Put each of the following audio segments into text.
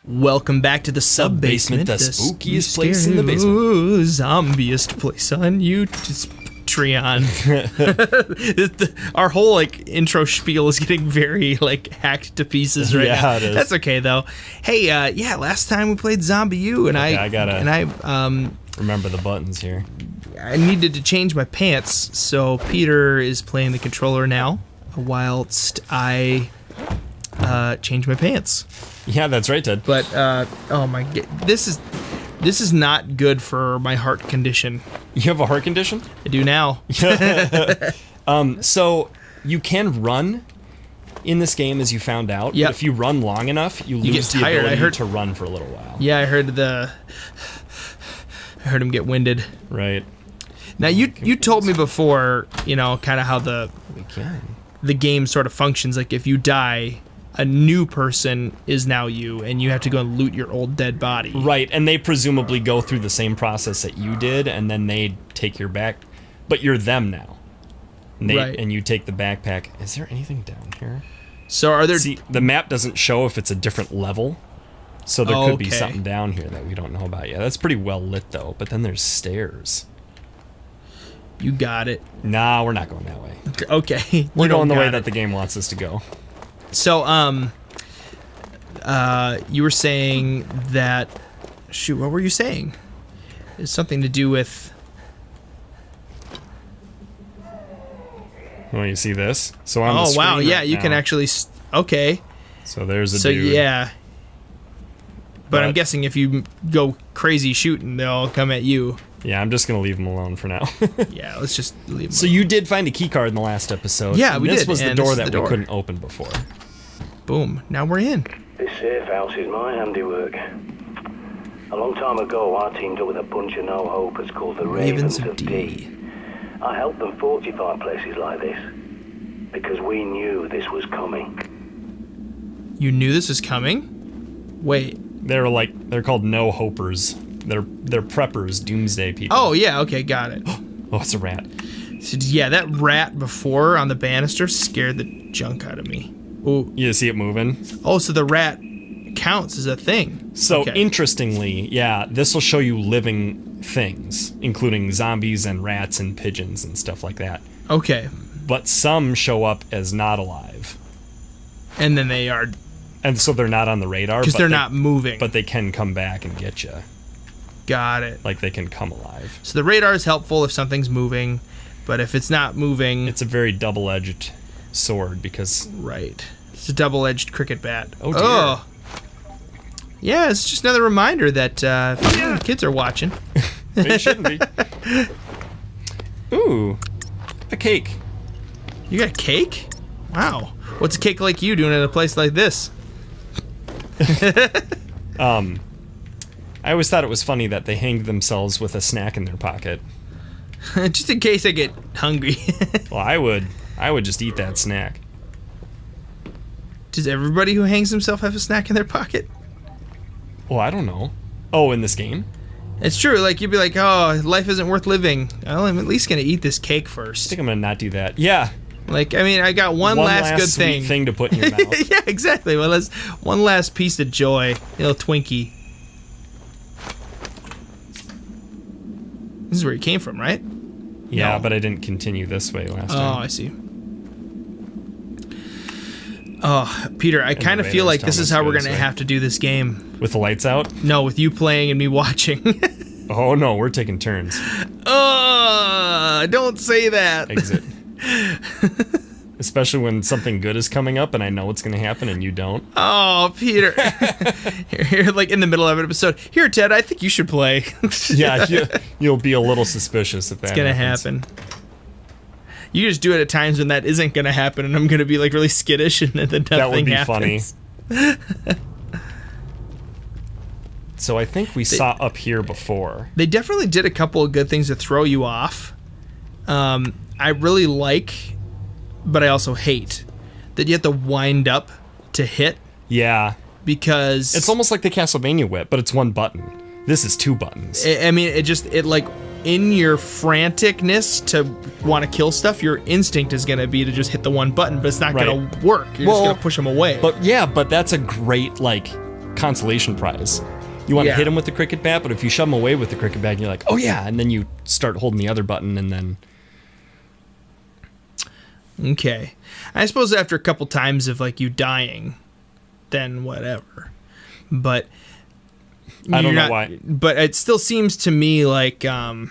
Welcome back to the sub-basement, the spookiest place in the basement. Ooh, zombiest place on Patreon. Our whole intro spiel is getting very hacked to pieces right now. It is. That's okay though. Hey, last time we played ZombiU, and I remember the buttons here. I needed to change my pants, so Peter is playing the controller now, whilst I change my pants. Yeah, that's right, Ted. But oh my god, this is not good for my heart condition. You have a heart condition? I do now. So you can run in this game, as you found out. Yep. But if you run long enough, you lose get the tired. ability to run for a little while. Yeah, I heard him get winded. Right. Now you told me before, kind of how the game sort of functions. Like if you die, a new person is now you, and you have to go and loot your old dead body. Right, and they presumably go through the same process that you did, and then they take your back, but you're them now. And right. And you take the backpack. Is there anything down here? So are there... See, the map doesn't show if it's a different level, so there could be something down here that we don't know about yet. That's pretty well lit, though, but then there's stairs. You got it. Nah, we're not going that way. Okay. We're going the way that the game wants us to go. So, you were saying that... Shoot, what were you saying? It's something to do with... Well, you see this? So on the screen wow, yeah, right you now, can actually... Okay. So there's a So, dude. yeah. But I'm guessing if you go crazy shooting, they'll come at you. Yeah, I'm just going to leave him alone for now. Yeah, let's just leave him So you did find a key card in the last episode. Yeah, we this did, was the and door this is that the we door. couldn't open before. Boom. Now we're in. This safe house is my handiwork. A long time ago, I teamed up with a bunch of no-hopers called the Ravens of D. I helped them fortify places like this because we knew this was coming. You knew this was coming? Wait. They're called no-hopers. They're preppers, doomsday people. Oh, yeah, okay, got it. Oh, it's a rat. So, yeah, that rat before on the banister scared the junk out of me. Ooh. You see it moving? Oh, so the rat counts as a thing. So, okay. Interestingly, yeah, this will show you living things, including zombies and rats and pigeons and stuff like that. Okay. But some show up as not alive. And then they are... And so they're not on the radar. Because they're not moving. But they can come back and get you. Got it. Like they can come alive. So the radar is helpful if something's moving, but if it's not moving... It's a very double-edged sword because... Right. It's a double-edged cricket bat. Oh, dear. Oh. Yeah, it's just another reminder that kids are watching. They shouldn't be. Ooh, a cake. You got a cake? Wow. What's a cake like you doing in a place like this? I always thought it was funny that they hanged themselves with a snack in their pocket. Just in case I get hungry. Well, I would just eat that snack. Does everybody who hangs himself have a snack in their pocket? Well, I don't know. Oh, in this game? It's true. Like, you'd be like, oh, life isn't worth living. Well, I'm at least going to eat this cake first. I think I'm going to not do that. Yeah. Like, I mean, I got one last good sweet thing to put in your mouth. Yeah, exactly. Well, that's one last piece of joy. A little Twinkie. This is where you came from, right? Yeah, No. but I didn't continue this way last Oh, time. I see. Oh, Peter, I kind of feel like this is how we're going to have to do this game. With the lights out? No, with you playing and me watching. Oh, no, we're taking turns. Don't say that. Exit. Especially when something good is coming up and I know what's going to happen and you don't. Oh, Peter. Here, like in the middle of an episode. Here, Ted, I think you should play. Yeah, you'll be a little suspicious if that It's going to happen. You just do it at times when that isn't going to happen, and I'm going to be like really skittish, and then nothing That would be happens. funny. So I think we saw up here before. They definitely did a couple of good things to throw you off. I really like, but I also hate, that you have to wind up to hit. Yeah. Because... It's almost like the Castlevania whip, but it's one button. This is two buttons. I mean, it like, in your franticness to want to kill stuff, your instinct is going to be to just hit the one button, but it's not going to work. You're just going to push them away. But yeah, but that's a great, like, consolation prize. You want to Yeah. hit him with the cricket bat, but if you shove him away with the cricket bat, you're like, oh yeah, and then you start holding the other button, and then... Okay. I suppose after a couple times of like you dying, then whatever. But I don't know why. But it still seems to me like the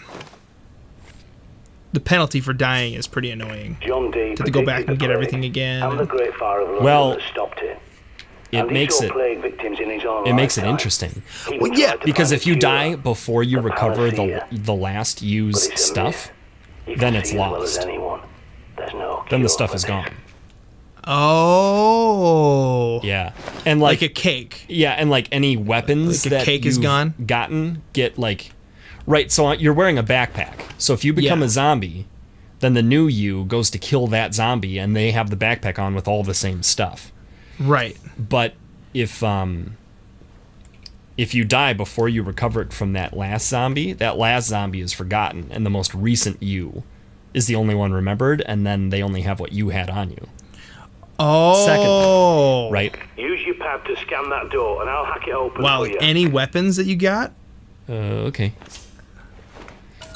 penalty for dying is pretty annoying. John D. To go back and get everything again. And the Great Fire of London Well, that stopped it. It makes it interesting. Well, yeah, because if you die before you recover the last used stuff, then it's lost. Then the stuff is gone. Oh. Yeah. And like a cake. Yeah, and like any weapons like a that cake you've is gone? gotten get like... Right, so you're wearing a backpack. So if you become a zombie, then the new you goes to kill that zombie, and they have the backpack on with all the same stuff. Right. But if you die before you recover it from that last zombie is forgotten, and the most recent you is the only one remembered, and then they only have what you had on you. Oh. Second, right? Use your pad to scan that door, and I'll hack it open for you. Any weapons that you got? Okay.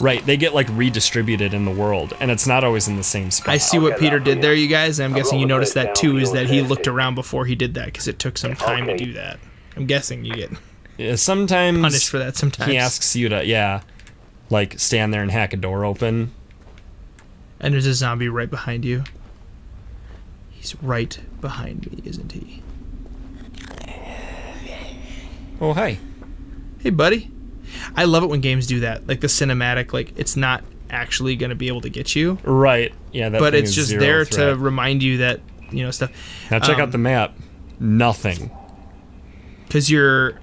Right, they get like redistributed in the world, and it's not always in the same spot. I see what Peter did there, you guys. I'm guessing you noticed that too, is that he looked around before he did that, because it took some time to do that. I'm guessing you get sometimes punished for that sometimes. He asks you to, like stand there and hack a door open. And there's a zombie right behind you. He's right behind me, isn't he? Oh, hi. Hey, buddy. I love it when games do that. Like the cinematic, like it's not actually going to be able to get you. Right. Yeah, but it's just there to remind you that, stuff. Now check out the map. Nothing. Because you're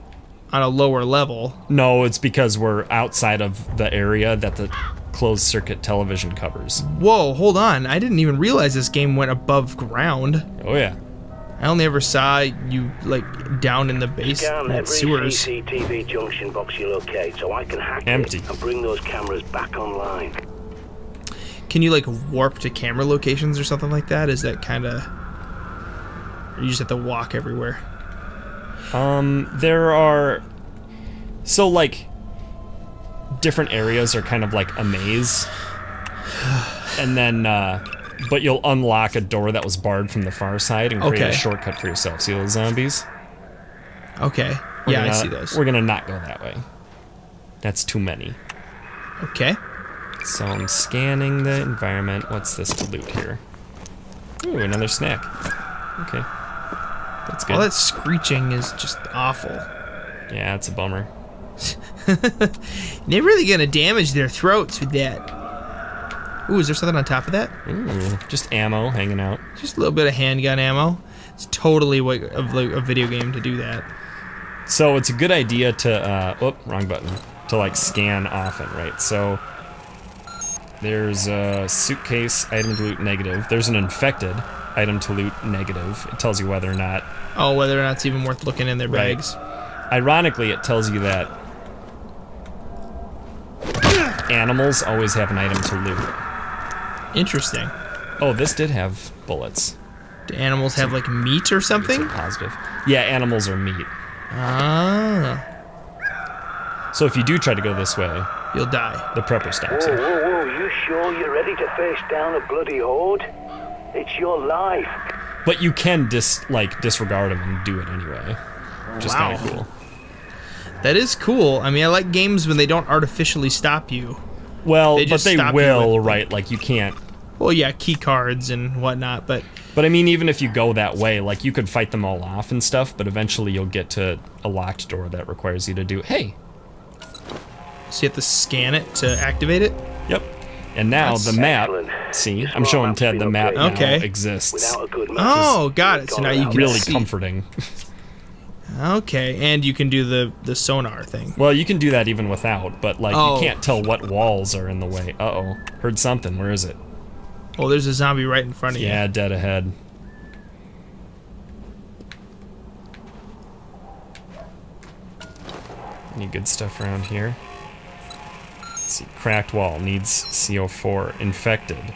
on a lower level. No, it's because we're outside of the area that the closed circuit television covers. Whoa, hold on. I didn't even realize this game went above ground. Oh, yeah. I only ever saw you, like, down in the basement sewers. CCTV junction box you locate, so I can hack it and bring those cameras back online. Can you, like, warp to camera locations or something like that? Is that kind of... Or you just have to walk everywhere? There are... So, like, different areas are kind of like a maze. And then, but you'll unlock a door that was barred from the far side and create a shortcut for yourself. See those zombies? Okay. I see those. We're gonna not go that way. That's too many. Okay. So I'm scanning the environment. What's this to loot here? Ooh, another snack. Okay. That's good. All that screeching is just awful. Yeah, it's a bummer. They're really gonna damage their throats with that. Ooh, is there something on top of that? Ooh, just ammo hanging out. Just a little bit of handgun ammo. It's totally like a video game to do that. So it's a good idea to, wrong button, to like scan often, right? So there's a suitcase, item to loot negative. There's an infected, item to loot negative. It tells you whether or not. Oh, whether or not it's even worth looking in their bags. Right. Ironically, it tells you that animals always have an item to loot. Interesting. Oh, this did have bullets. Do animals have like meat or something? It's a positive. Yeah, animals are meat. Ah. So if you do try to go this way, you'll die. The prepper stops you. Whoa, you sure you're ready to face down a bloody horde? It's your life. But you can disregard them and do it anyway. Which is kind of cool. That is cool. I mean, I like games when they don't artificially stop you. Well, but they will, right? Like, you can't... Well, yeah, key cards and whatnot, but... But, I mean, even if you go that way, like, you could fight them all off and stuff, but eventually you'll get to a locked door that requires you to do... Hey! So you have to scan it to activate it? Yep. And now the map... See? I'm showing Ted the map now exists. Oh, got it. So now you can really see. Comforting. Okay, and you can do the sonar thing. Well, you can do that even without, but like you can't tell what walls are in the way. Uh-oh. Heard something. Where is it? Oh, there's a zombie right in front of you. Yeah, dead ahead. Any good stuff around here? Let's see. Cracked wall. Needs CO4. Infected.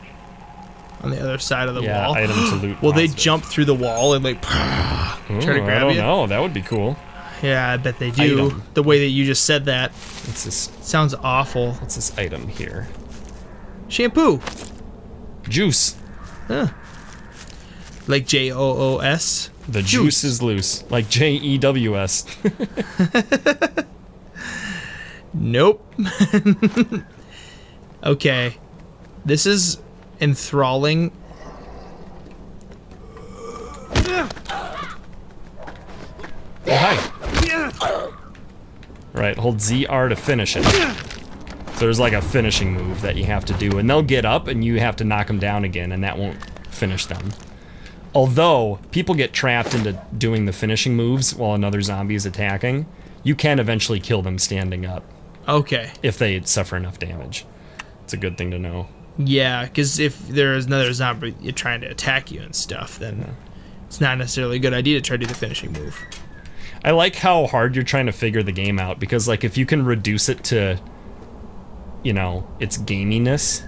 On the other side of the wall. Item to loot. Will they jump through the wall and like try to grab you? I don't know. That would be cool. Yeah, I bet they do. Item. The way that you just said that What's this? sounds awful. What's this item here? Shampoo. Juice. Huh. Like JOOS. The juice is loose. Like JEWS. Nope. Okay. This is enthralling. Oh, hi. Right, hold ZR to finish it. So there's like a finishing move that you have to do, and they'll get up and you have to knock them down again, and that won't finish them. Although, people get trapped into doing the finishing moves while another zombie is attacking, you can eventually kill them standing up. Okay. If they suffer enough damage. It's a good thing to know. Yeah, because if there's another zombie trying to attack you and stuff, then it's not necessarily a good idea to try to do the finishing move. I like how hard you're trying to figure the game out, because like if you can reduce it to, you know, its gaminess,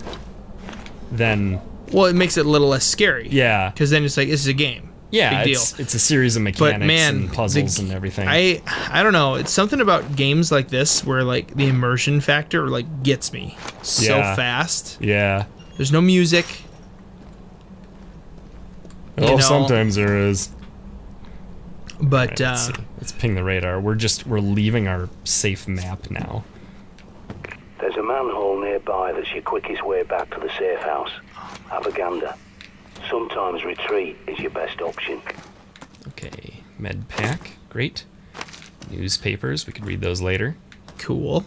then... Well, it makes it a little less scary. Yeah. Because then it's like, this is a game. Yeah, Big deal. it's a series of mechanics But man, and puzzles and everything. I don't know. It's something about games like this where like the immersion factor like gets me so fast. Yeah. There's no music. You know, sometimes there is. But Right, let's see. Let's ping the radar. We're leaving our safe map now. There's a manhole nearby that's your quickest way back to the safe house. Have a gander. Sometimes retreat is your best option. Okay, med pack, great. Newspapers, we could read those later. cool.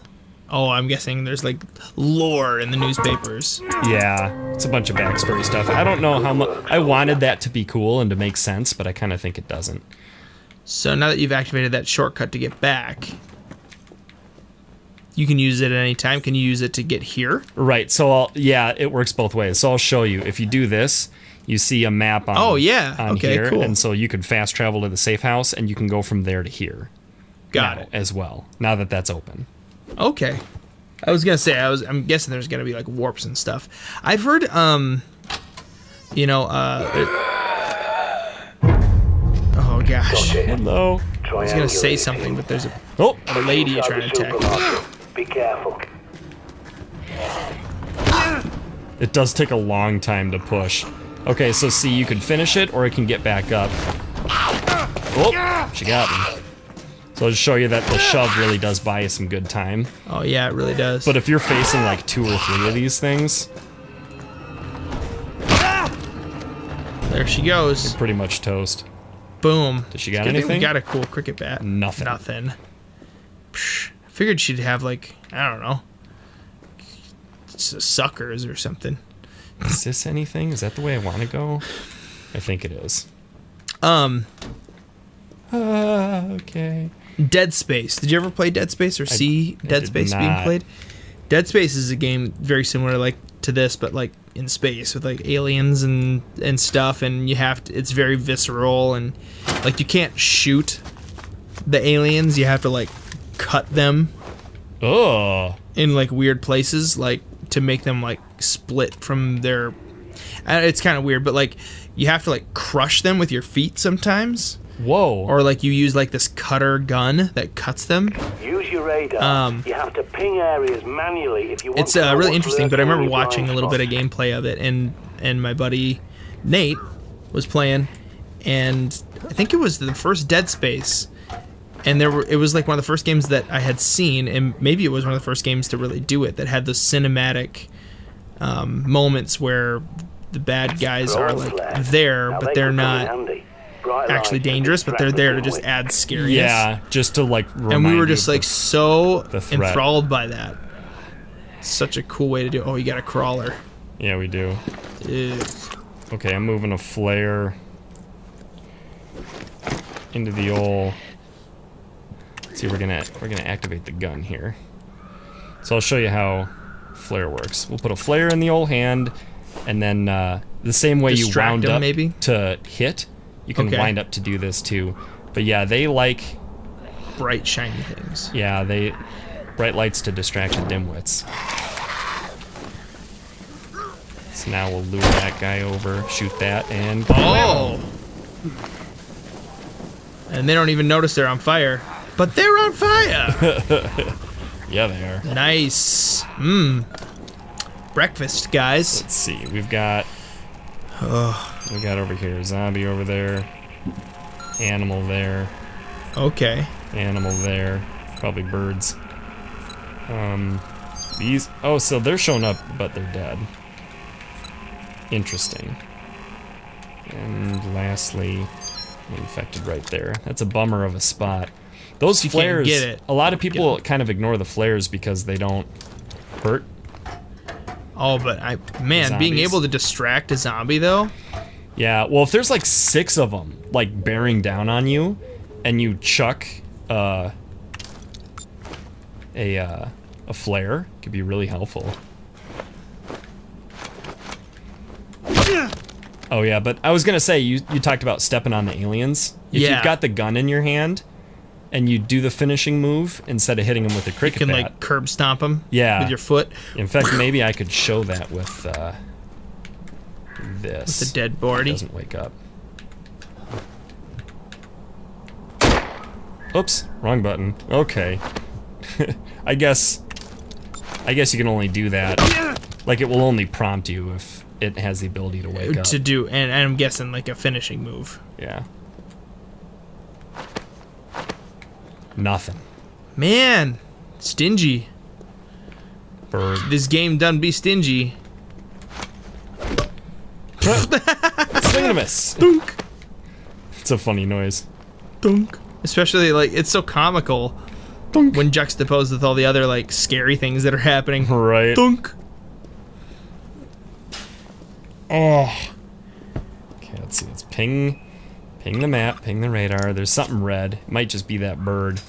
Oh, I'm guessing there's like lore in the newspapers. Yeah, it's a bunch of backstory stuff. I don't know how much. I wanted that to be cool and to make sense, but I kind of think it doesn't. So now that you've activated that shortcut to get back, you can use it at any time. Can you use it to get here? Right, so yeah, it works both ways. So I'll show you. If you do this, you see a map on, on okay, here, cool. and so you could fast travel to the safe house, and you can go from there to here. Got it. As well, now that that's open. Okay. I was gonna say I'm guessing there's gonna be like warps and stuff. I've heard oh gosh. Hello. I was gonna say something, but there's a lady trying to attack me. Be careful. It does take a long time to push. Okay, so see, you can finish it, or it can get back up. Oh, she got me. So I'll just show you that the shove really does buy you some good time. Oh yeah, it really does. But if you're facing like 2 or 3 of these things, there she goes. you're pretty much toast. Boom. Does she got Good thing anything? We got a cool cricket bat. Nothing. Nothing. Psh, I figured she'd have like, I don't know, suckers or something. Is this anything? Is that the way I want to go? I think it is. Okay. Dead Space. Did you ever play Dead Space or see I Dead did Space being not. played? Dead Space is a game very similar like to this, but like in space with like aliens and stuff, and you have to. It's very visceral, and like you can't shoot the aliens. You have to like cut them Oh. in like weird places, like to make them like split from their. It's kind of weird, but like you have to like crush them with your feet sometimes. Whoa. Or like you use like this cutter gun that cuts them. Use your radar. You have to ping areas manually if you want It's to know really what's interesting, but I lurking remember in your watching a blind little bit of spots. gameplay of it, and my buddy Nate was playing, and I think it was the first Dead Space, and it was like one of the first games that I had seen, and maybe it was one of the first games to really do it that had those cinematic moments where the bad guys are like there, Now but they they're could come in not handy. Bright actually lights and dangerous, but they're there to just distract add scariness. Yeah, just to like remind And we were you just of like so the threat. enthralled by that. Such a cool way to do it. Oh, you got a crawler. Yeah, we do. Ugh. Okay, I'm moving a flare into the old. Let's see, we're gonna activate the gun here. So I'll show you how flare works. We'll put a flare in the old hand, and then the same way you Distract wound them, up maybe? to hit, you can Okay. wind up to do this too. But yeah, they like Bright, shiny things. bright lights to distract the dimwits. So now we'll lure that guy over, shoot that, and Oh! And they don't even notice they're on fire. But they're on fire. Yeah, they are. Nice. Breakfast, guys. Let's see. We've got over here zombie over there, animal there, Okay. animal there, probably birds. These. Oh, so they're showing up, but they're dead. Interesting. And lastly, infected right there. That's a bummer of a spot. Those You can't flares. get it. A lot of people kind of ignore the flares because they don't hurt. Oh, but man, being Zombies. able to distract a zombie though. Yeah, well, if there's like 6 of them, like bearing down on you, and you chuck a flare, it could be really helpful. Oh yeah, but I was gonna say you talked about stepping on the aliens. If Yeah. you've got the gun in your hand, and you do the finishing move instead of hitting them with a You cricket can bat. like curb stomp them. Yeah. With your foot. In fact, maybe I could show that with this. The dead body. Doesn't wake up. Oops, wrong button. Okay. I guess you can only do that. Like it will only prompt you if it has the ability to wake up. To do, and I'm guessing like a finishing move. Yeah. Nothing. Man, stingy. Bird. This game done be stingy. Swing and a miss. Dunk, It's a funny noise. dunk. Especially like it's so comical Dunk. when juxtaposed with all the other like scary things that are happening. Right. Dunk. Oh, Okay, let's see. Let's ping the map, ping the radar. There's something red. It might just be that bird.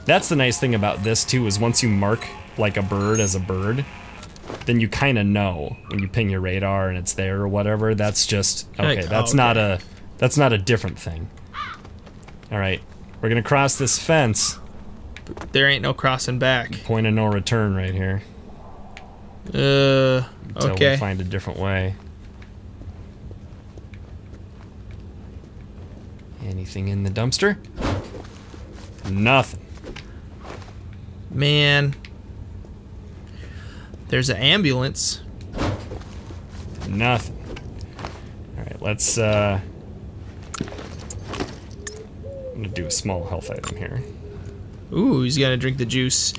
That's the nice thing about this too, is once you mark like a bird as a bird, then you kind of know when you ping your radar and it's there or whatever. That's just okay. Like, That's okay. not a different thing. All right, we're gonna cross this fence. there ain't no crossing back. Point of no return right here until we Okay. find a different way. Anything in the dumpster? Nothing. Man. There's an ambulance. Nothing. Alright, let's I'm gonna do a small health item here. Ooh, he's gotta drink the juice.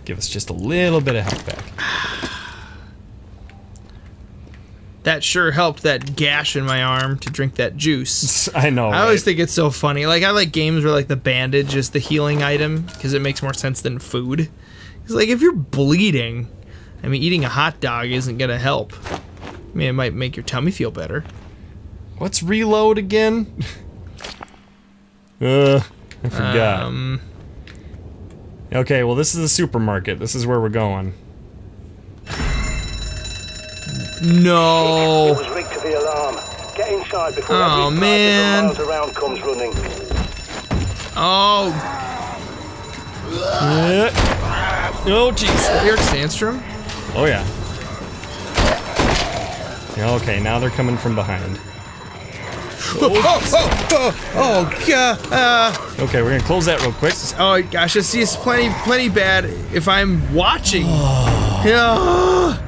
Give us just a little bit of health back. That sure helped that gash in my arm to drink that juice. I know, I always right? think it's so funny. Like, I like games where, like, the bandage is the healing item because it makes more sense than food. Because, like, if you're bleeding, I mean, eating a hot dog isn't going to help. I mean, it might make your tummy feel better. What's reload again? I forgot. Okay, well, this is a supermarket. This is where we're going. No. It was rigged to the alarm. Get inside before Oh, every man. miles around comes running. Oh, Oh, jeez. Eric Sandstrom? Oh, yeah. Okay, now they're coming from behind. Oh, God. Okay, we're gonna close that real quick. Oh, gosh, I see it's plenty bad if I'm watching. Yeah.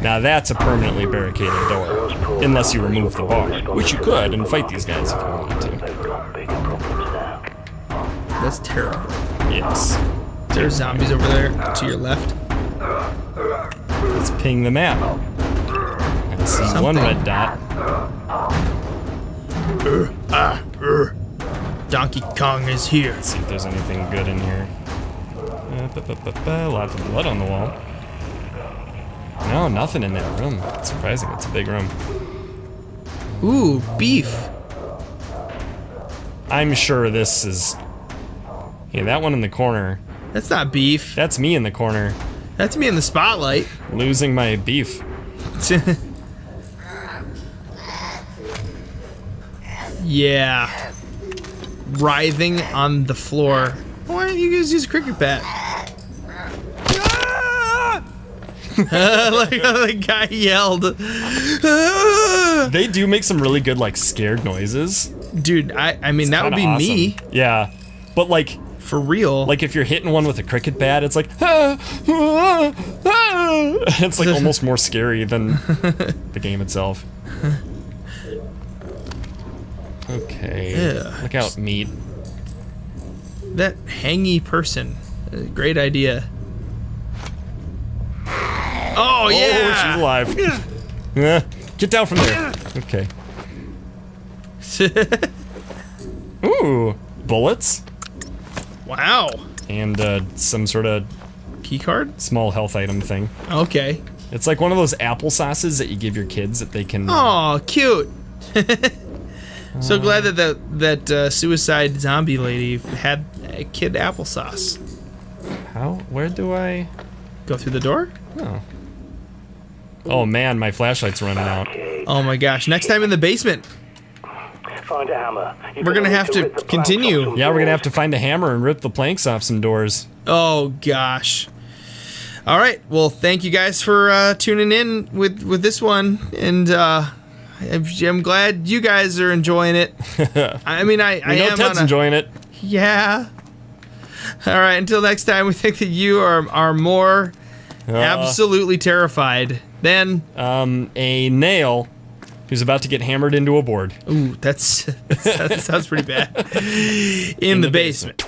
Now that's a permanently barricaded door. Unless you remove the bar, which you could and fight these guys if you wanted to. They've got bigger problems now. That's terrible. Yes. There's zombies over there to your left. Let's ping the map. I see one Something. red dot. Donkey Kong is here. Let's see if there's anything good in here. Lots of blood on the wall. No, nothing in that room. It's surprising. It's a big room. Ooh, beef. I'm sure this is... Yeah, that one in the corner. That's not beef. That's me in the corner. That's me in the spotlight. Losing my beef. Yeah. Writhing on the floor. Why don't you guys use a cricket bat? Like how the guy yelled. They do make some really good, like, scared noises. Dude, I mean, that would Kinda be me. awesome. Yeah. But like, For real? like if you're hitting one with a cricket bat, it's like, it's like almost more scary than the game itself. Okay. Yeah. Look out, meat. That hangy person. Great idea. Oh, yeah! Oh, she's alive. Get down from there. Okay. Ooh, bullets. Wow. And some sort of Key card? small health item thing. Okay. It's like one of those apple sauces that you give your kids that they can... Oh, cute. So glad that suicide zombie lady had a kid applesauce. How? Where do I... Go through the door? Oh. Oh man, my flashlight's running out. Okay. Oh my gosh. Next time in the basement. Find a hammer. We're gonna have to rip the planks continue. off some Yeah, we're gonna have doors. to find a hammer and rip the planks off some doors. Oh gosh. All right. Well, thank you guys for tuning in with this one, and I'm glad you guys are enjoying it. I mean, I We know am Ted's on a, enjoying it. Yeah. All right. Until next time, we think that you are more absolutely terrified than. A nail who's about to get hammered into a board. Ooh, that sounds pretty bad. In the basement.